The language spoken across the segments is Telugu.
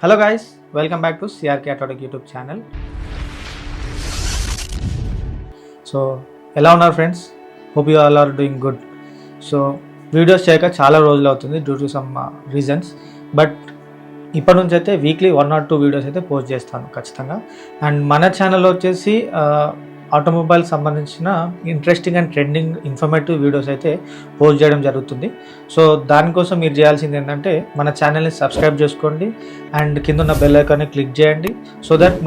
Hello guys, welcome back to CRK Autotech YouTube channel. So ఎలా ఉన్నారు friends? Hope you all are doing good. So videos చేయక చాలా రోజులు అవుతుంది due to some reasons, but ఇప్పటి నుంచి అయితే వీక్లీ 1 or 2 వీడియోస్ అయితే పోస్ట్ చేస్తాను ఖచ్చితంగా. అండ్ మన ఛానల్లో వచ్చేసి ఆటోమొబైల్ సంబంధించిన interesting and trending informative videos అయితే పోస్ట్ చేయడం జరుగుతుంది. సో దానికోసం మీరు చేయాల్సింది ఏంటంటే మన ఛానల్ని సబ్స్క్రైబ్ చేసుకోండి అండ్ కింద ఉన్న బెల్ ఐకాన్ని క్లిక్ చేయండి. సో దట్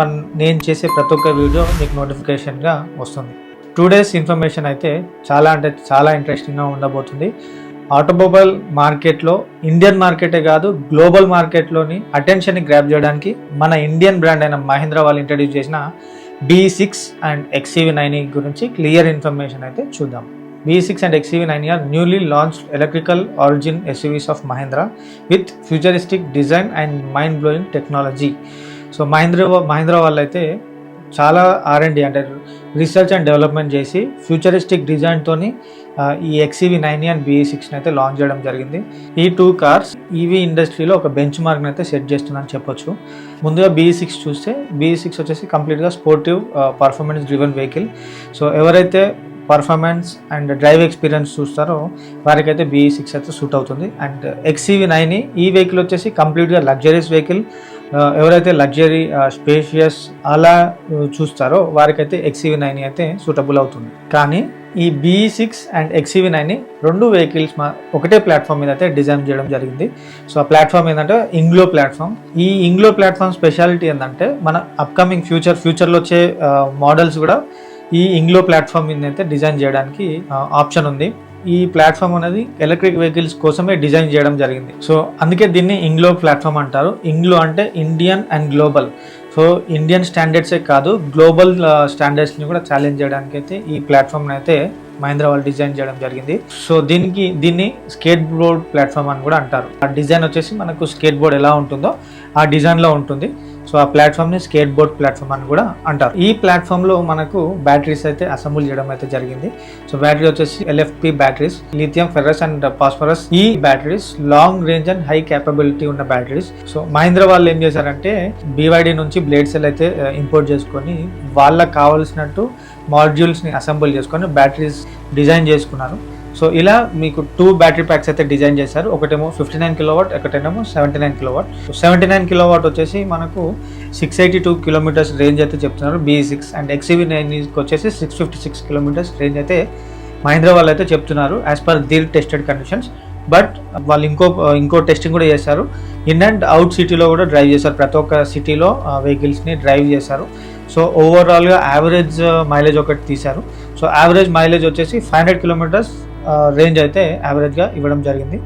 నేను చేసే ప్రతి ఒక్క వీడియో మీకు నోటిఫికేషన్గా వస్తుంది. 2 days ఇన్ఫర్మేషన్ అయితే చాలా ఇంట్రెస్టింగ్గా ఉండబోతుంది. ఆటోమొబైల్ మార్కెట్లో ఇండియన్ మార్కెటే కాదు గ్లోబల్ మార్కెట్లోని అటెన్షన్ని గ్రాప్ చేయడానికి మన ఇండియన్ బ్రాండ్ అయిన మహీంద్రా వాళ్ళు ఇంట్రడ్యూస్ చేసిన BE6 అండ్ XUV9 గురించి క్లియర్ ఇన్ఫర్మేషన్ అయితే చూద్దాం. BE6 and XUV9 are newly launched electrical origin SUVs of Mahindra with futuristic design and mind-blowing technology. So Mahindra వాళ్ళు అయితే చాలా R&D అంటే రీసెర్చ్ అండ్ డెవలప్మెంట్ చేసి ఫ్యూచరిస్టిక్ డిజైన్తోని ఈ XUV9 అండ్ BE6 అయితే లాంచ్ చేయడం జరిగింది. ఈ 2 కార్స్ ఈవీ ఇండస్ట్రీలో ఒక బెంచ్ మార్క్ని అయితే సెట్ చేస్తుందని చెప్పొచ్చు. ముందుగా BE6 చూస్తే BE6 వచ్చేసి కంప్లీట్గా sportive performance driven vehicle. So ఎవరైతే పర్ఫార్మెన్స్ అండ్ డ్రైవ్ ఎక్స్పీరియన్స్ చూస్తారో వారికైతే BE6 అయితే సూట్ అవుతుంది. అండ్ XUV9 ఈ వెహికల్ వచ్చేసి కంప్లీట్గా లగ్జరీస్ వెహికల్. ఎవరైతే లగ్జరీ స్పేషియస్ అలా చూస్తారో వారికైతే XUV9 అయితే సూటబుల్ అవుతుంది. కానీ ఈ BE6 అండ్ XUV9 రెండు వెహికల్స్ ఒకటే ప్లాట్ఫామ్ మీద అయితే డిజైన్ చేయడం జరిగింది. సో ఆ ప్లాట్ఫామ్ ఏంటంటే ఇంగ్లో ప్లాట్ఫామ్. ఈ ఇంగ్లో ప్లాట్ఫామ్ స్పెషాలిటీ ఏంటంటే మన అప్కమింగ్ ఫ్యూచర్లో వచ్చే మోడల్స్ కూడా ఈ ఇంగ్లో ప్లాట్ఫామ్ మీద అయితే డిజైన్ చేయడానికి ఆప్షన్ ఉంది. ఈ ప్లాట్ఫామ్ అనేది ఎలక్ట్రిక్ వెహికల్స్ కోసమే డిజైన్ చేయడం జరిగింది. సో అందుకే దీన్ని ఇంగ్లో ప్లాట్ఫామ్ అంటారు. ఇంగ్లో అంటే Indian and global. So Indian స్టాండర్డ్సే కాదు గ్లోబల్ స్టాండర్డ్స్ని కూడా ఛాలెంజ్ చేయడానికి అయితే ఈ ప్లాట్ఫామ్ని అయితే మహీంద్రా వాళ్ళు డిజైన్ చేయడం జరిగింది. సో దీన్ని స్కేట్ బోర్డ్ ప్లాట్ఫామ్ అని కూడా అంటారు. ఆ డిజైన్ వచ్చేసి మనకు స్కేట్ బోర్డ్ ఎలా ఉంటుందో ఆ డిజైన్లో ఉంటుంది. సో ఆ ప్లాట్ఫామ్ని స్కేట్ బోర్డ్ ప్లాట్ఫామ్ అని కూడా అంటారు. ఈ ప్లాట్ఫామ్లో మనకు బ్యాటరీస్ అయితే అసెంబుల్ చేయడం అయితే జరిగింది. సో బ్యాటరీ వచ్చేసి LFP batteries, lithium ferrous and phosphorus. ఈ batteries long range and high capability ఉన్న బ్యాటరీస్. సో మహీంద్రా వాళ్ళు ఏం చేశారంటే BYD నుంచి బ్లేడ్ సెల్ అయితే ఇంపోర్ట్ చేసుకొని వాళ్ళకి కావాల్సినట్టు మాడ్యూల్స్ని అసెంబుల్ చేసుకొని బ్యాటరీస్ డిజైన్ చేసుకున్నారు. సో ఇలా మీకు 2 బ్యాటరీ ప్యాక్స్ అయితే డిజైన్ చేశారు. ఒకటేమో 59 kW, ఒకటేమో 79 kW. 79 kW వచ్చేసి మనకు 682 kilometers రేంజ్ అయితే చెప్తున్నారు BE6. అండ్ XUV9 వచ్చేసి 656 kilometers రేంజ్ అయితే మహీంద్రా వాళ్ళు అయితే చెప్తున్నారు as per there tested conditions. But వాళ్ళు ఇంకో టెస్టింగ్ కూడా చేశారు. ఇన్ అండ్ అవుట్ సిటీలో కూడా డ్రైవ్ చేశారు. ప్రతి ఒక్క సిటీలో వెహికల్స్ని డ్రైవ్ చేశారు. సో ఓవరాల్గా యావరేజ్ మైలేజ్ ఒకటి తీశారు. సో యావరేజ్ మైలేజ్ వచ్చేసి 500 kilometers రేంజ్ అయితే యావరేజ్గా ఇవ్వడం జరిగింది.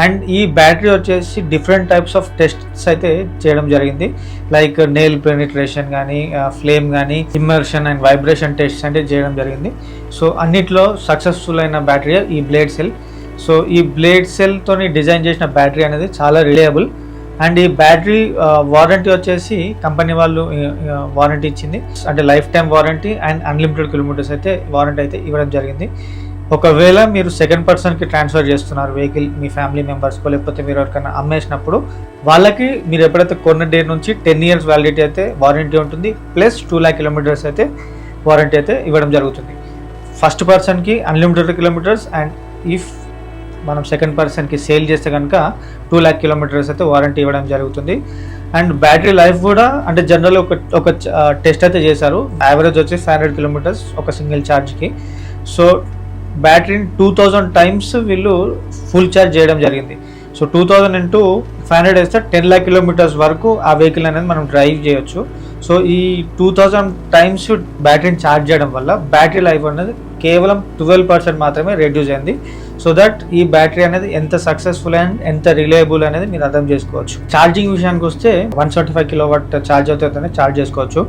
అండ్ ఈ బ్యాటరీ వచ్చేసి డిఫరెంట్ టైప్స్ ఆఫ్ టెస్ట్స్ అయితే చేయడం జరిగింది. లైక్ నెయిల్ పెనిట్రేషన్ కానీ, ఫ్లేమ్ కానీ, ఇమ్మర్షన్ అండ్ వైబ్రేషన్ టెస్ట్స్ అంటే చేయడం జరిగింది. సో అన్నిట్లో సక్సెస్ఫుల్ అయిన బ్యాటరీ ఈ బ్లేడ్ సెల్. సో ఈ బ్లేడ్ సెల్తోని డిజైన్ చేసిన బ్యాటరీ అనేది చాలా రిలయబుల్. అండ్ ఈ బ్యాటరీ వారంటీ వచ్చేసి కంపెనీ వాళ్ళు వారంటీ ఇచ్చింది. అంటే life time warranty and unlimited kilometres అయితే వారంటీ అయితే ఇవ్వడం జరిగింది. ఒకవేళ మీరు సెకండ్ పర్సన్కి ట్రాన్స్ఫర్ చేస్తున్నారు వెహికల్, మీ ఫ్యామిలీ మెంబర్స్కో లేకపోతే మీరు ఎవరికైనా అమ్మేసినప్పుడు వాళ్ళకి మీరు ఎప్పుడైతే కొన్న డే నుంచి 10 years వ్యాలిడిటీ అయితే వారంటీ ఉంటుంది. ప్లస్ 2 lakh kilometers అయితే వారంటీ అయితే ఇవ్వడం జరుగుతుంది. ఫస్ట్ పర్సన్కి అన్లిమిటెడ్ కిలోమీటర్స్ అండ్ ఇఫ్ మనం సెకండ్ పర్సన్కి సేల్ చేస్తే కనుక 2 lakh kilometers అయితే వారంటీ ఇవ్వడం జరుగుతుంది. అండ్ బ్యాటరీ లైఫ్ కూడా అంటే జనరల్ ఒక టెస్ట్ అయితే చేశారు. యావరేజ్ వచ్చి 500 kilometers ఒక సింగిల్ ఛార్జ్కి. సో బ్యాటరీని 2000 times వీళ్ళు ఫుల్ ఛార్జ్ చేయడం జరిగింది. సో 2000 into 500 వేస్తే 10 lakh kilometers వరకు ఆ వెహికల్ అనేది మనం డ్రైవ్ చేయొచ్చు. సో ఈ 2000 times బ్యాటరీని ఛార్జ్ చేయడం వల్ల బ్యాటరీ లైఫ్ అనేది కేవలం 12% మాత్రమే రెడ్యూస్ అయింది. సో దట్ ఈ బ్యాటరీ అనేది ఎంత సక్సెస్ఫుల్ అండ్ ఎంత రిలయబుల్ అనేది మీరు అర్థం చేసుకోవచ్చు. ఛార్జింగ్ విషయానికి వస్తే 175 kW ఛార్జ్ అవుతుందని ఛార్జ్ చేసుకోవచ్చు.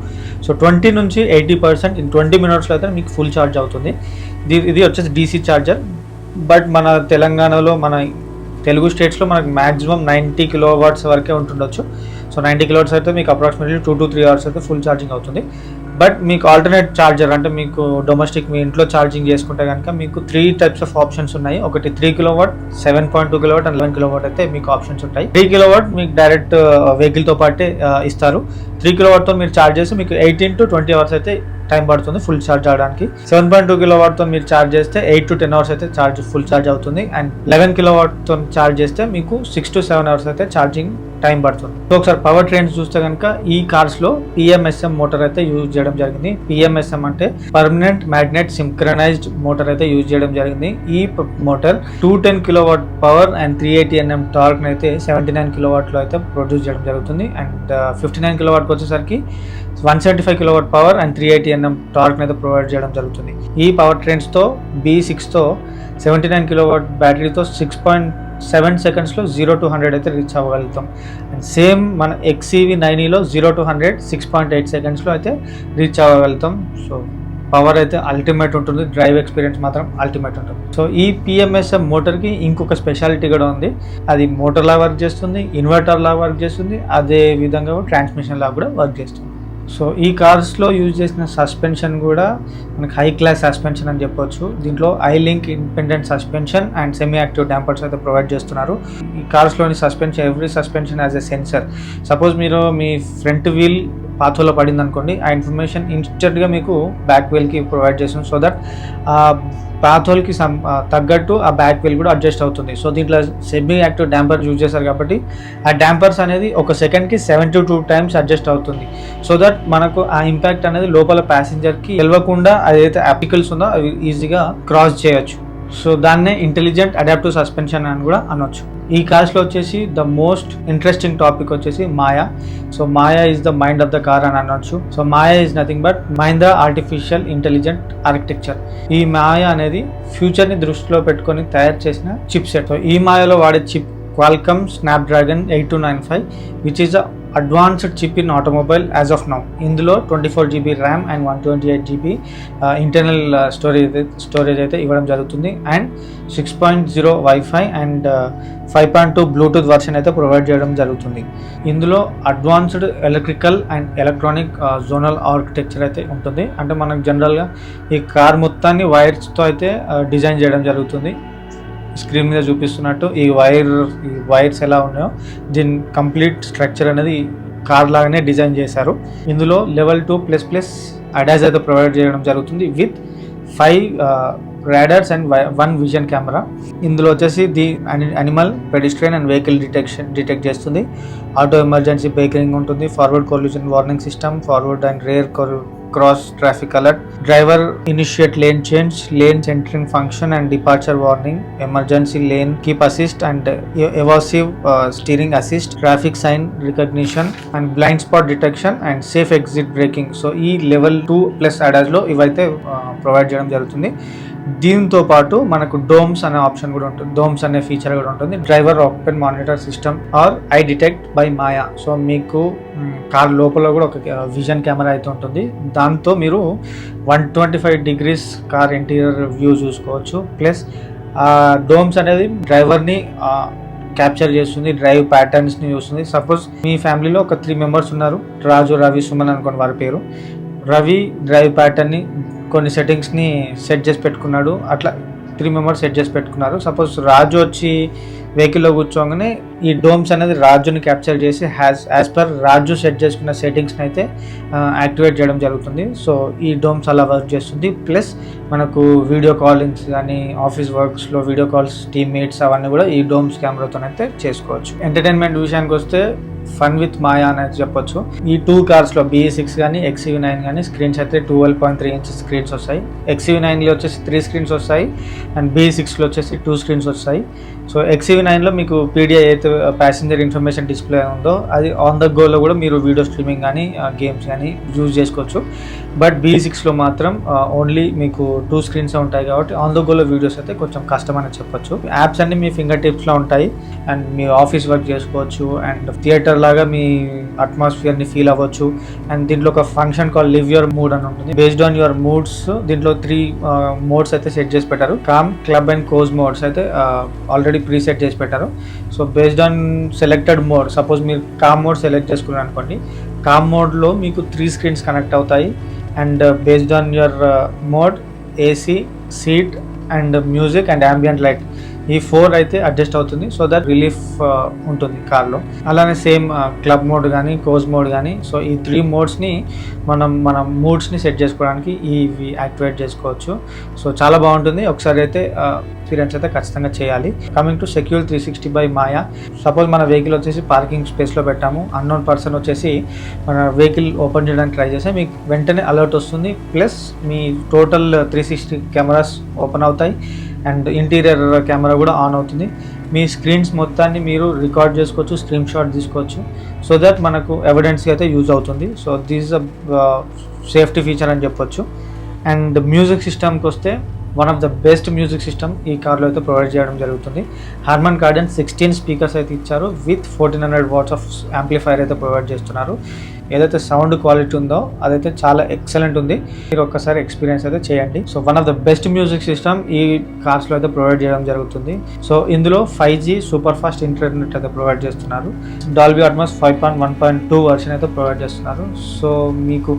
సో 20 నుంచి 80% in 20 minutesలో అయితే మీకు ఫుల్ ఛార్జ్ అవుతుంది. ఇది వచ్చేసి DC ఛార్జర్. బట్ మన తెలంగాణలో మన తెలుగు స్టేట్స్లో మనకు మ్యాక్సిమం 90 kW వరకే ఉంటుండొచ్చు. సో 90 kW అయితే మీకు అప్రాక్సిమేట్లీ 2 to 3 hours అయితే ఫుల్ ఛార్జింగ్ అవుతుంది. బట్ మీకు ఆల్టర్నేట్ ఛార్జర్ అంటే మీకు డొమెస్టిక్ మీ ఇంట్లో ఛార్జింగ్ చేసుకుంటే కనుక మీకు 3 టైప్స్ ఆఫ్ ఆప్షన్స్ ఉన్నాయి. ఒకటి 3 కిలోవాట్, 7.2 కిలోవాట్ అండ్ 11 కిలోవాట్ అయితే మీకు ఆప్షన్స్ ఉంటాయి. 3 కిలోవాట్ మీకు డైరెక్ట్ వెహికల్తో పాటే ఇస్తారు. 3 కిలోవాట్తో మీరు ఛార్జ్ చేస్తే మీకు 18 to 20 అవర్స్ అయితే టైం పడుతుంది ఫుల్ ఛార్జ్ అవడానికి. 7.2 కిలోవాట్తో మీరు ఛార్జ్ చేస్తే 8 to 10 అవర్స్ అయితే ఫుల్ ఛార్జ్ అవుతుంది. అండ్ 11 కిలోవాట్తో ఛార్జ్ చేస్తే మీకు 6 to 7 అవర్స్ అయితే ఛార్జింగ్ టైం పడుతుంది. సో ఒకసారి పవర్ ట్రైన్స్ చూస్తే కనుక ఈ కార్స్లో PMSM మోటార్ అయితే యూజ్ చేయడం జరిగింది. PMSM అంటే పర్మనెంట్ మ్యాగ్నెట్ సింక్రనైజ్డ్ మోటార్ అయితే యూజ్ చేయడం జరిగింది. ఈ motor 210 kilowatt power and 380 Nm torque అయితే 79 కిలోవాట్లో అయితే ప్రొడ్యూస్ చేయడం జరుగుతుంది. అండ్ 59 కిలోవాట్కి వచ్చేసరికి 175 kilowatt power and 380 Nm torque అయితే ప్రొవైడ్ చేయడం జరుగుతుంది. ఈ పవర్ ట్రైన్స్తో B6తో 79 కిలోవాట్ బ్యాటరీతో 6.7 సెకండ్స్లో 0 to 100 అయితే రీచ్ అవ్వగలుగుతాం. అండ్ సేమ్ మన XEV9లో 0 to 100 6.8 సెకండ్స్లో అయితే రీచ్ అవ్వగలుగుతాం. సో పవర్ అయితే అల్టిమేట్ ఉంటుంది, డ్రైవ్ ఎక్స్పీరియన్స్ మాత్రం అల్టిమేట్ ఉంటుంది. సో ఈ PMSM మోటార్కి ఇంకొక స్పెషాలిటీ కూడా ఉంది. అది మోటార్ లాగా వర్క్ చేస్తుంది, ఇన్వర్టర్ లాగా వర్క్ చేస్తుంది, అదే విధంగా ట్రాన్స్మిషన్ లాగా కూడా వర్క్ చేస్తుంది. సో ఈ కార్స్లో యూజ్ చేసిన సస్పెన్షన్ కూడా మనకి హై క్లాస్ సస్పెన్షన్ అని చెప్పొచ్చు. దీంట్లో ఐలింక్ independent suspension and semi active dampers అయితే ప్రొవైడ్ చేస్తున్నారు. ఈ కార్స్లోని suspension every suspension as a sensor. Suppose మీరు మీ ఫ్రంట్ వీల్ పాత్రలో పడింది అనుకోండి, ఆ ఇన్ఫర్మేషన్ ఇన్స్టెంట్గా మీకు బ్యాక్ వీల్కి ప్రొవైడ్ చేస్తుంది. సో దట్ పాత్ హోల్కి తగ్గట్టు ఆ బ్యాక్ వీల్ కూడా అడ్జస్ట్ అవుతుంది. సో దీంట్లో సెమీ యాక్టివ్ డాంపర్ యూజ్ చేశారు కాబట్టి ఆ డాంపర్స్ అనేది ఒక సెకండ్కి 72 times అడ్జస్ట్ అవుతుంది. సో దట్ మనకు ఆ ఇంపాక్ట్ అనేది లోపల ప్యాసింజర్కి తెలియకుండా అదైతే అప్లికల్స్ ఉందో అవి ఈజీగా క్రాస్ చేయొచ్చు. సో దాన్నే ఇంటెలిజెంట్ అడాప్టివ్ సస్పెన్షన్ అని కూడా అనొచ్చు. ఈ కార్స్లో వచ్చేసి ద మోస్ట్ ఇంట్రెస్టింగ్ టాపిక్ వచ్చేసి MAIA. So MAIA is the mind of the car అని అనొచ్చు. So MAIA is nothing but Mahindra artificial intelligent architecture. ఈ మాయా అనేది ఫ్యూచర్ని దృష్టిలో పెట్టుకొని తయారు చేసిన చిప్ సెట్. సో ఈ మాయాలో వాడే chip Qualcomm Snapdragon 8295 which is a advanced chip in automobile as of now. ఇందులో 24GB RAM and 128GB internal storage అయితే ఇవ్వడం జరుగుతుంది. And 6.0 wifi and 5.2 Bluetooth version అయితే ప్రొవైడ్ చేయడం జరుగుతుంది. ఇందులో advanced electrical and electronic zonal architecture అయితే ఉంటుంది. అంటే మనకు జనరల్గా ఈ కార్ మొత్తాన్ని వైర్స్తో అయితే డిజైన్ చేయడం జరుగుతుంది. స్క్రీన్ మీద చూపిస్తున్నట్టు ఈ వైర్స్ ఎలా ఉన్నాయో దీని కంప్లీట్ స్ట్రక్చర్ అనేది కార్ లాగానే డిజైన్ చేశారు. ఇందులో లెవెల్ 2++ అడాస్ అయితే ప్రొవైడ్ చేయడం జరుగుతుంది with 5 radars and 1 vision camera. ఇందులో వచ్చేసి the animal, pedestrian and vehicle detect చేస్తుంది. ఆటో ఎమర్జెన్సీ బ్రేకింగ్ ఉంటుంది, forward collusion warning system, forward and rare cross traffic alert, driver initiate lane change, lane centering function and departure warning, emergency lane keep assist and evasive steering assist, traffic sign recognition and blind spot detection and safe exit braking. So ఈ level 2+ ADAS లో ఇవైతే ప్రొవైడ్ చేయడం జరుగుతుంది. దీంతో పాటు మనకు డోమ్స్ అనే ఆప్షన్ కూడా ఉంటుంది, డోమ్స్ అనే ఫీచర్ కూడా ఉంటుంది. Driver open monitor system or eye detect by మాయా. సో మీకు కార్ లోపల కూడా ఒక విజన్ కెమెరా అయితే ఉంటుంది. దాంతో మీరు 125 degrees కార్ ఇంటీరియర్ వ్యూ చూసుకోవచ్చు. ప్లస్ డోమ్స్ అనేది డ్రైవర్ని క్యాప్చర్ చేస్తుంది, డ్రైవ్ ప్యాటర్న్స్ని చూస్తుంది. సపోజ్ మీ ఫ్యామిలీలో ఒక 3 members ఉన్నారు, రాజు, రవి, సుమన్ అనుకోండి వారి పేరు. రవి డ్రైవ్ ప్యాటర్న్ని కొన్ని సెట్టింగ్స్ని సెట్ చేసి పెట్టుకున్నాడు, అట్లా 3 members సెట్ చేసి పెట్టుకున్నారు. సపోజ్ రాజు వచ్చి వెహికల్లో కూర్చోగానే ఈ డోమ్స్ అనేది రాజుని క్యాప్చర్ చేసి యాజ్ పర్ రాజు సెట్ చేసుకున్న సెట్టింగ్స్ని అయితే యాక్టివేట్ చేయడం జరుగుతుంది. సో ఈ డోమ్స్ అలా వర్క్ చేస్తుంది. ప్లస్ మనకు వీడియో కాలింగ్స్ కానీ ఆఫీస్ వర్క్స్లో వీడియో కాల్స్, టీమ్మేట్స్ అవన్నీ కూడా ఈ డోమ్స్ కెమెరాతోనైతే చేసుకోవచ్చు. ఎంటర్టైన్మెంట్ విషయానికి వస్తే ఫన్ విత్ మాయా అనేది చెప్పొచ్చు. ఈ 2 కార్స్లో BE6 కానీ XEV9 కానీ స్క్రీన్స్ అయితే 12.3 inches స్క్రీన్స్ వస్తాయి. XEV9లో వచ్చేసి 3 screens వస్తాయి అండ్ BE6లో వచ్చేసి 2 screens వస్తాయి. సో XEV9లో మీకు PDI అయితే ప్యాసింజర్ ఇన్ఫర్మేషన్ డిస్ప్లే ఉందో అది ఆన్ ద గోలో కూడా మీరు వీడియో స్ట్రీమింగ్ కానీ గేమ్స్ కానీ యూజ్ చేసుకోవచ్చు. బట్ BE6లో మాత్రం ఓన్లీ మీకు 2 screens ఉంటాయి కాబట్టి ఆన్ ద గోలో వీడియోస్ అయితే కొంచెం కష్టం అని చెప్పొచ్చు. యాప్స్ అన్ని మీ ఫింగర్ టిప్స్లో ఉంటాయి అండ్ మీ ఆఫీస్ వర్క్ చేసుకోవచ్చు అండ్ థియేటర్ లాగా మీ అట్మాస్ఫియర్ని ఫీల్ అవ్వచ్చు. అండ్ దీంట్లో ఒక function call live your mood అని ఉంటుంది. బేస్డ్ ఆన్ యువర్ మూడ్స్ దీంట్లో 3 మోడ్స్ అయితే సెట్ చేసి పెట్టారు. Calm, club and cosy modes అయితే ఆల్రెడీ ప్రీసెట్ చేసి పెట్టారు. So based on selected mode, suppose మీరు కామ్ మోడ్ సెలెక్ట్ చేసుకున్నారు అనుకోండి, కామ్ మోడ్లో మీకు 3 screens కనెక్ట్ అవుతాయి and based on your mode, AC, seat and music and ambient light, ఈ 4 అయితే అడ్జస్ట్ అవుతుంది. సో దట్ రిలీఫ్ ఉంటుంది కార్లో. అలానే సేమ్ క్లబ్ మోడ్ కానీ, కోజ్ మోడ్ కానీ, సో ఈ 3 మోడ్స్ని మన మూడ్స్ని సెట్ చేసుకోవడానికి ఇవి యాక్టివేట్ చేసుకోవచ్చు. సో చాలా బాగుంటుంది. ఒకసారి అయితే ఎక్స్పీరియన్స్ అయితే ఖచ్చితంగా చేయాలి. Coming to secure 360 by Maya. Suppose మన వెహికల్ వచ్చేసి పార్కింగ్ స్పేస్లో పెట్టాము, అన్నోన్ పర్సన్ వచ్చేసి మన వెహికల్ ఓపెన్ చేయడానికి ట్రై చేస్తే మీకు వెంటనే అలర్ట్ వస్తుంది. ప్లస్ మీ టోటల్ 360 కెమెరాస్ ఓపెన్ అవుతాయి అండ్ ఇంటీరియర్ కెమెరా కూడా ఆన్ అవుతుంది. మీ స్క్రీన్స్ మొత్తాన్ని మీరు రికార్డ్ చేసుకోవచ్చు, స్క్రీన్ షాట్ తీసుకోవచ్చు. సో దట్ మనకు ఎవిడెన్స్కి అయితే యూజ్ అవుతుంది. So this a safety feature అని చెప్పొచ్చు. అండ్ మ్యూజిక్ సిస్టమ్కి వస్తే one of the best music system ఈ కార్లో అయితే ప్రొవైడ్ చేయడం జరుగుతుంది. హార్మన్ కార్డెన్ 16 స్పీకర్స్ అయితే ఇచ్చారు విత్ 1400 వాట్స్ ఆఫ్ యాంప్లిఫైర్ అయితే ప్రొవైడ్ చేస్తున్నారు. ఏదైతే సౌండ్ క్వాలిటీ ఉందో అదైతే చాలా ఎక్సలెంట్ ఉంది. మీరు ఒక్కసారి ఎక్స్పీరియన్స్ అయితే చేయండి. So one of the best music system ఈ కార్స్లో అయితే ప్రొవైడ్ చేయడం జరుగుతుంది. సో ఇందులో 5G సూపర్ ఫాస్ట్ ఇంటర్నెట్ అయితే ప్రొవైడ్ చేస్తున్నారు. డాల్బీ అట్మాస్ 5.1.2 వర్షన్ అయితే ప్రొవైడ్ చేస్తున్నారు. సో మీకు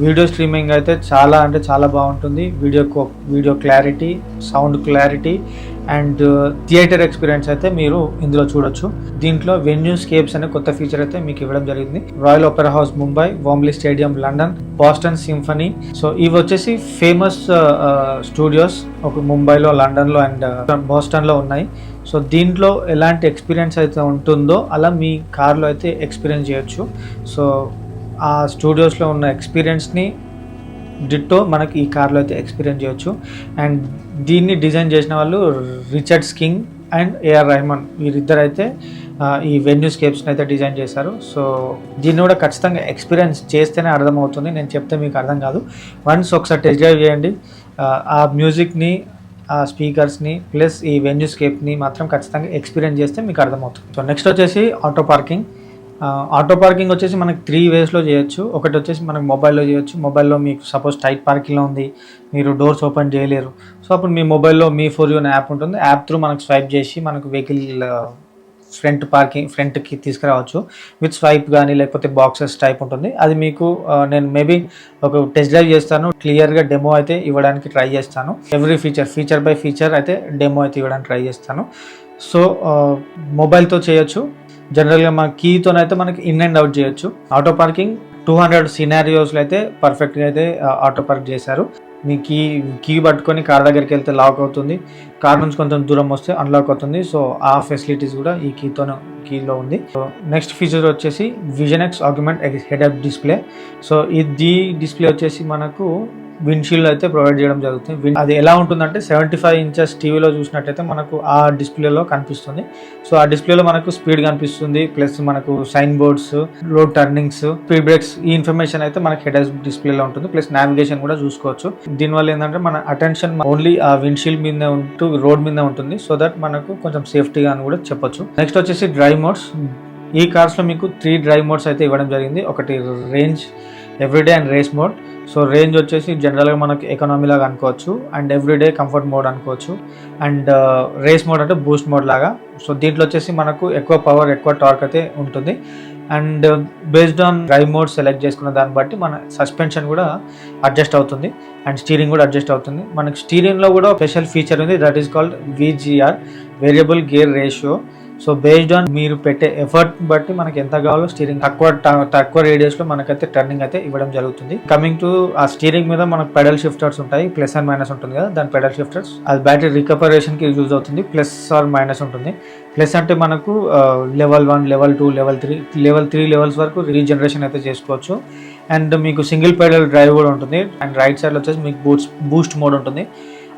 వీడియో స్ట్రీమింగ్ అయితే చాలా అంటే చాలా బాగుంటుంది. Video clarity, sound clarity and theatre experience అయితే మీరు ఇందులో చూడొచ్చు. దీంట్లో వెన్యూ స్కేప్స్ అనే కొత్త ఫీచర్ అయితే మీకు ఇవ్వడం జరిగింది. Royal opera house Mumbai, Wembley stadium London, Boston symphony. So ఇవి వచ్చేసి ఫేమస్ స్టూడియోస్ ఒక ముంబైలో, లండన్లో అండ్ బాస్టన్లో ఉన్నాయి. సో దీంట్లో ఎలాంటి ఎక్స్పీరియన్స్ అయితే ఉంటుందో అలా మీ కార్లో అయితే ఎక్స్పీరియన్స్ చేయొచ్చు. సో ఆ స్టూడియోస్లో ఉన్న ఎక్స్పీరియన్స్ని డిట్టో మనకి ఈ కార్లో అయితే ఎక్స్పీరియన్స్ చేయొచ్చు. అండ్ దీన్ని డిజైన్ చేసిన వాళ్ళు Richard King and AR Rahman, వీరిద్దరు అయితే ఈ వెన్యూ స్కేప్స్ని అయితే డిజైన్ చేశారు. సో దీన్ని కూడా ఖచ్చితంగా ఎక్స్పీరియన్స్ చేస్తేనే అర్థమవుతుంది, నేను చెప్తే మీకు అర్థం కాదు. వన్స్ ఒకసారి టెస్ట్ డ్రైవ్ చేయండి. ఆ మ్యూజిక్ని, ఆ స్పీకర్స్ని ప్లస్ ఈ వెన్యూ స్కేప్ని మాత్రం ఖచ్చితంగా ఎక్స్పీరియన్స్ చేస్తే మీకు అర్థమవుతుంది. సో నెక్స్ట్ వచ్చేసి ఆటో పార్కింగ్. ఆటో పార్కింగ్ వచ్చేసి మనకి 3 వేస్లో చేయొచ్చు. ఒకటి వచ్చేసి మనకు మొబైల్లో చేయొచ్చు. మొబైల్లో మీకు సపోజ్ టైట్ పార్కింగ్లో ఉంది, మీరు డోర్స్ ఓపెన్ చేయలేరు. సో అప్పుడు మీ మొబైల్లో మీ ఫోర్ యూ అనే యాప్ ఉంటుంది. యాప్ త్రూ మనకు స్వైప్ చేసి మనకు వెహికల్ ఫ్రంట్కి తీసుకురావచ్చు. విత్ స్వైప్ కానీ లేకపోతే బాక్సెస్ టైప్ ఉంటుంది. అది మీకు నేను మేబీ ఒక టెస్ట్ డ్రైవ్ చేస్తాను, క్లియర్గా డెమో అయితే ఇవ్వడానికి ట్రై చేస్తాను. ఎవ్రీ ఫీచర్ బై ఫీచర్ అయితే డెమో అయితే ఇవ్వడానికి ట్రై చేస్తాను. సో మొబైల్తో చేయొచ్చు. జనరల్గా మన కీతోనైతే మనకి ఇన్ అండ్ అవుట్ చేయొచ్చు. ఆటో పార్కింగ్ 200 సినారియోస్లో అయితే పర్ఫెక్ట్గా అయితే ఆటో పార్క్ చేశారు. మీ కీ పట్టుకొని కార్ దగ్గరికి వెళ్తే లాక్ అవుతుంది, కార్ నుంచి కొంచెం దూరం వస్తే అన్లాక్ అవుతుంది. సో ఆ ఫెసిలిటీస్ కూడా ఈ కీలో ఉంది. సో నెక్స్ట్ ఫీచర్ వచ్చేసి vision X augment head up display. So ఇది డిస్ప్లే వచ్చేసి మనకు విండ్షీల్డ్ అయితే ప్రొవైడ్ చేయడం జరుగుతుంది. అది ఎలా ఉంటుందంటే 75 ఇంచెస్ టీవీలో చూసినట్టయితే మనకు ఆ డిస్ప్లేలో కనిపిస్తుంది. సో ఆ డిస్ప్లేలో మనకు స్పీడ్ కనిపిస్తుంది, ప్లస్ మనకు sign boards, road turnings, speed breaks, ఈ ఇన్ఫర్మేషన్ అయితే మనకి హెడ్ అప్ డిస్ప్లేలో ఉంటుంది. ప్లస్ నావిగేషన్ కూడా చూసుకోవచ్చు. దీనివల్ల ఏంటంటే మన అటెన్షన్ ఓన్లీ ఆ విండ్షీల్డ్ మీద ఉంటూ రోడ్ మీద ఉంటుంది. సో దట్ మనకు కొంచెం సేఫ్టీగా అని కూడా చెప్పొచ్చు. నెక్స్ట్ వచ్చేసి డ్రైవ్ మోడ్స్. ఈ కార్స్లో మీకు 3 డ్రైవ్ మోడ్స్ అయితే ఇవ్వడం జరిగింది. ఒకటి range, everyday and race mode. So range వచ్చేసి జనరల్గా మనకి ఎకానమీ లాగా అనుకోవచ్చు, అండ్ ఎవ్రీడే కంఫర్ట్ మోడ్ అనుకోవచ్చు, అండ్ రేస్ మోడ్ అంటే బూస్ట్ మోడ్ లాగా. సో దీంట్లో వచ్చేసి మనకు ఎక్కువ పవర్, ఎక్కువ టార్క్ అయితే ఉంటుంది. And based on drive mode select చేసుకున్న దాన్ని బట్టి మన సస్పెన్షన్ కూడా అడ్జస్ట్ అవుతుంది అండ్ స్టీరింగ్ కూడా అడ్జస్ట్ అవుతుంది. మనకి స్టీరింగ్లో కూడా స్పెషల్ ఫీచర్ ఉంది, that is called VGR, variable gear ratio. So based on మీరు పెట్టే ఎఫర్ట్ బట్టి మనకి ఎంత కావాలో స్టీరింగ్ తక్కువ రేడియస్లో మనకైతే టర్నింగ్ అయితే ఇవ్వడం జరుగుతుంది. కమింగ్ టు ఆ స్టీరింగ్ మీద మనకు పెడల్ షిఫ్టర్స్ ఉంటాయి, ప్లస్ అండ్ మైనస్ ఉంటుంది కదా, దాని పెడల్ షిఫ్టర్స్ అది బ్యాటరీ రికపరేషన్కి యూజ్ అవుతుంది. ప్లస్ ఆర్ మైనస్ ఉంటుంది. ప్లస్ అంటే మనకు లెవెల్ 1, లెవెల్ 2, లెవెల్ 3 లెవెల్స్ వరకు రీజనరేషన్ అయితే చేసుకోవచ్చు. అండ్ మీకు సింగిల్ పెడల్ డ్రైవ్ కూడా ఉంటుంది. అండ్ రైట్ సైడ్లో వచ్చేసి మీకు బూస్ట్ మోడ్ ఉంటుంది.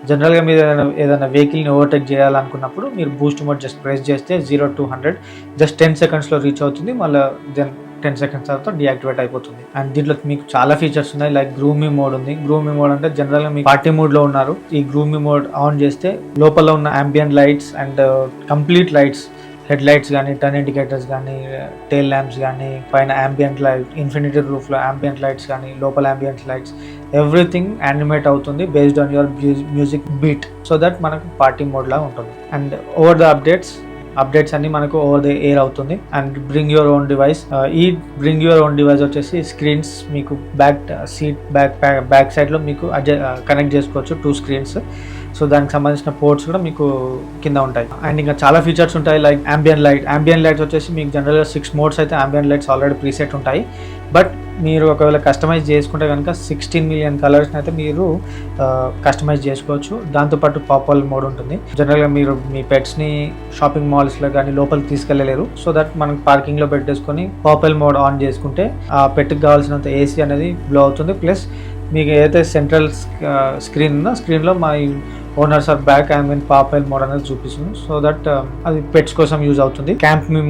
జనరల్గా మీరు ఏదైనా వెహికల్ని ఓవర్టేక్ చేయాలనుకున్నప్పుడు మీరు బూస్ట్ మోడ్ జస్ట్ ప్రెస్ చేస్తే 0 to 100 జస్ట్ 10 సెకండ్స్లో రీచ్ అవుతుంది. మళ్ళీ దెన్ 10 సెకండ్స్ తర్వాత డీయాక్టివేట్ అయిపోతుంది. అండ్ దీంట్లో మీకు చాలా ఫీచర్స్ ఉన్నాయి. లైక్ గ్రూమీ మోడ్ ఉంది. గ్రూమీ మోడ్ అంటే జనరల్గా మీకు పార్టీ మోడ్లో ఉన్నారు, ఈ గ్రూమీ మోడ్ ఆన్ చేస్తే లోపల ఉన్న ambient lights and complete lights, head lights కానీ, టర్న్ ఇండికేటర్స్ కానీ, టైల్ ల్యాంప్స్ కానీ, పైన ambient లైట్, ఇన్ఫినిటీ రూఫ్లో ambient లైట్స్ కానీ, లోపల ambient లైట్స్, ఎవ్రీథింగ్ యానిమేట్ అవుతుంది based on your music beat. So that మనకు పార్టీ మోడ్ లాగా ఉంటుంది. And over the updates updates అన్ని మనకు ఓవర్ ది ఎయిర్ అవుతుంది. And bring your own device, ఈ బ్రింగ్ యువర్ ఓన్ డివైస్ వచ్చేసి స్క్రీన్స్ మీకు బ్యాక్ సైడ్ లో మీకు కనెక్ట్ చేసుకోవచ్చు 2 స్క్రీన్స్. సో దానికి సంబంధించిన పోర్ట్స్ కూడా మీకు కింద ఉంటాయి. అండ్ ఇంకా చాలా ఫీచర్స్ ఉంటాయి లైక్ అంబియన్ లైట్స్ వచ్చేసి మీకు జనరల్గా 6 మోడ్స్ అయితే అంబియన్ లైట్స్ ఆల్రెడీ ప్రీసెట్ ఉంటాయి. బట్ మీరు ఒకవేళ కస్టమైజ్ చేసుకుంటే కనుక 16 మిలియన్ కలర్స్ని అయితే మీరు కస్టమైజ్ చేసుకోవచ్చు. దాంతోపాటు పాపల్ మోడ్ ఉంటుంది. జనరల్గా మీరు మీ పెట్స్ని షాపింగ్ మాల్స్లో కానీ లోపలికి తీసుకెళ్ళలేరు. సో దట్ మనం పార్కింగ్లో పెట్టేసుకొని పాపల్ మోడ్ ఆన్ చేసుకుంటే ఆ పెట్కి కావాల్సినంత ఏసీ అనేది బ్లో అవుతుంది. ప్లస్ మీకు ఏదైతే సెంట్రల్ స్క్రీన్ ఉందో స్క్రీన్లో మా ఓనర్స్ ఆర్ బ్యాక్ పాపల్ మోడ్ అనేది చూపిస్తుంది. సో దట్ అది పెట్స్ కోసం యూజ్ అవుతుంది. క్యాంపింగ్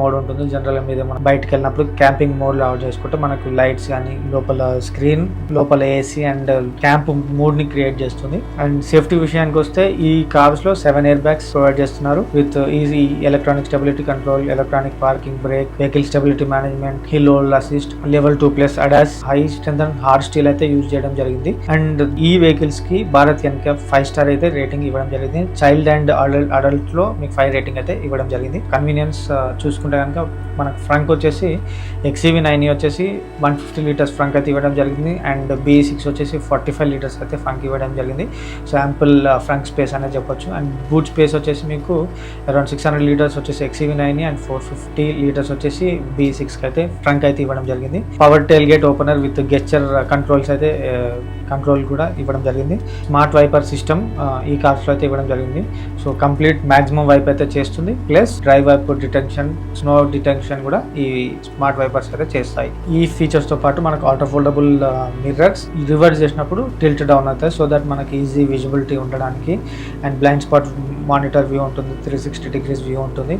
మోడ్ ఉంటుంది. జనరల్గా మీద మనం బయటకు వెళ్ళినప్పుడు క్యాంపింగ్ మోడ్ లో ఆన్ చేసుకుంటే మనకు లైట్స్ కానీ లోపల స్క్రీన్ లోపల ఏసీ అండ్ క్యాంప్ మూడ్ ని క్రియేట్ చేస్తుంది. అండ్ సేఫ్టీ విషయానికి వస్తే ఈ కార్స్ లో 7 ఎయిర్ బ్యాగ్స్ ప్రొవైడ్ చేస్తున్నారు with easy electronic stability control, electronic parking break, vehicle stability management, hill hold assist, level 2+ ADAS, high strength and hard steel అయితే యూజ్ చేయడం జరిగింది. అండ్ ఈ వెహికల్స్ కి భారత్ ఎన్క్యాప్ 5 స్టార్ అయితే రేటింగ్ ఇవ్వడం జరిగింది. చైల్డ్ అండ్ అడల్ట్ లో మీకు 5 రేటింగ్ అయితే ఇవ్వడం జరిగింది. కన్వీనియన్స్ చూసుకుంటే కనుక మనకు ఫ్రంక్ వచ్చేసి XEV9 వచ్చేసి 150 లీటర్స్ ఫ్రంక్ అయితే ఇవ్వడం జరిగింది. అండ్ B6 వచ్చేసి 45 లీటర్స్ అయితే ఫ్రంక్ ఇవ్వడం జరిగింది. సో యాంపుల్ ఫ్రంక్ స్పేస్ అనేది చెప్పొచ్చు. అండ్ బూట్ స్పేస్ వచ్చేసి మీకు అరౌండ్ 600 లీటర్స్ వచ్చేసి XEV9 అండ్ 450 లీటర్స్ వచ్చేసి B6 అయితే ఫ్రంక్ అయితే ఇవ్వడం జరిగింది. Power tail gate opener with gesture controls అయితే కంట్రోల్ కూడా ఇవ్వడం జరిగింది. స్మార్ట్ వైపర్ సిస్టమ్ ఈ కార్స్ లో అయితే ఇవ్వడం జరిగింది. సో కంప్లీట్ మాక్సిమం వైప్ అయితే చేస్తుంది. Plus dry wipe detection, snow detection కూడా ఈ స్మార్ట్ వైపర్స్ అయితే చేస్తాయి. ఈ ఫీచర్స్ తో పాటు మనకు ఆటో ఫోల్డబుల్ మిర్రర్స్ రివర్స్ చేసినప్పుడు టిల్ట్ డౌన్ అవుతాయి. సో దట్ మనకి ఈజీ విజిబిలిటీ ఉండడానికి. And blind spot monitor view ఉంటుంది. 360 degrees వ్యూ ఉంటుంది.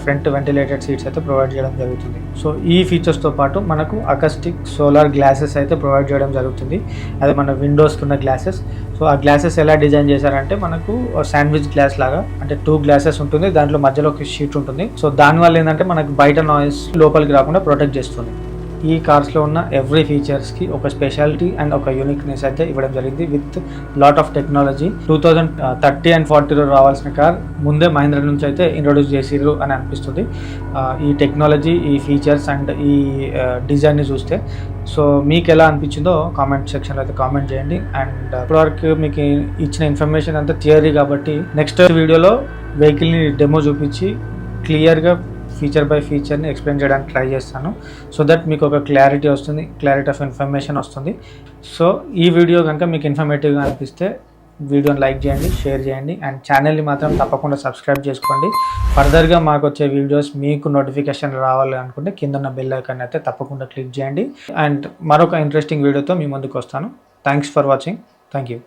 ఫ్రంట్ వెంటిలేటెడ్ సీట్స్ అయితే ప్రొవైడ్ చేయడం జరుగుతుంది. సో ఈ ఫీచర్స్ తో పాటు మనకు అకస్టిక్ సోలార్ గ్లాసెస్ అయితే ప్రొవైడ్ చేయడం జరుగుతుంది. అదే మన విండోస్ ఉన్న గ్లాసెస్. సో ఆ గ్లాసెస్ ఎలా డిజైన్ చేశారంటే మనకు శాండ్విచ్ గ్లాస్ లాగా, అంటే 2 గ్లాసెస్ ఉంటుంది. దాంట్లో మధ్యలో ఒక షీట్ ఉంటుంది. సో దానివల్ల ఏంటంటే మనకు బయట నాయిస్ లోపలికి రాకుండా ప్రొటెక్ట్ చేస్తుంది. ఈ కార్స్లో ఉన్న ఎవ్రీ ఫీచర్స్కి ఒక స్పెషాలిటీ అండ్ ఒక యూనిక్నెస్ అయితే ఇవ్వడం జరిగింది with lot of technology. 2030 and 40లో రావాల్సిన కార్ ముందే మహీంద్రా నుంచి అయితే ఇంట్రొడ్యూస్ చేసిర్రు అని అనిపిస్తుంది. ఈ టెక్నాలజీ, ఈ ఫీచర్స్ అండ్ ఈ డిజైన్ని చూస్తే. సో మీకు ఎలా అనిపించిందో కామెంట్ సెక్షన్లో అయితే కామెంట్ చేయండి. అండ్ ఇప్పటివరకు మీకు ఇచ్చిన ఇన్ఫర్మేషన్ అంతా థియరీ కాబట్టి నెక్స్ట్ వీడియోలో వెహికల్ని డెమో చూపించి క్లియర్గా ఫీచర్ బై ఫీచర్ని ఎక్స్ప్లెయిన్ చేయడానికి ట్రై చేస్తాను. సో దట్ మీకు ఒక క్లారిటీ ఆఫ్ ఇన్ఫర్మేషన్ వస్తుంది. సో ఈ వీడియో కనుక మీకు ఇన్ఫర్మేటివ్గా అనిపిస్తే వీడియోని లైక్ చేయండి, షేర్ చేయండి. అండ్ ఛానల్ని మాత్రం తప్పకుండా సబ్స్క్రైబ్ చేసుకోండి. ఫర్దర్గా మాకు వచ్చే వీడియోస్ మీకు నోటిఫికేషన్ రావాలి అనుకుంటే కింద ఉన్న బెల్ ఐకాన్ అయితే తప్పకుండా క్లిక్ చేయండి. అండ్ మరొక ఇంట్రెస్టింగ్ వీడియోతో మీ ముందుకు వస్తాను. Thanks for watching. Thank you.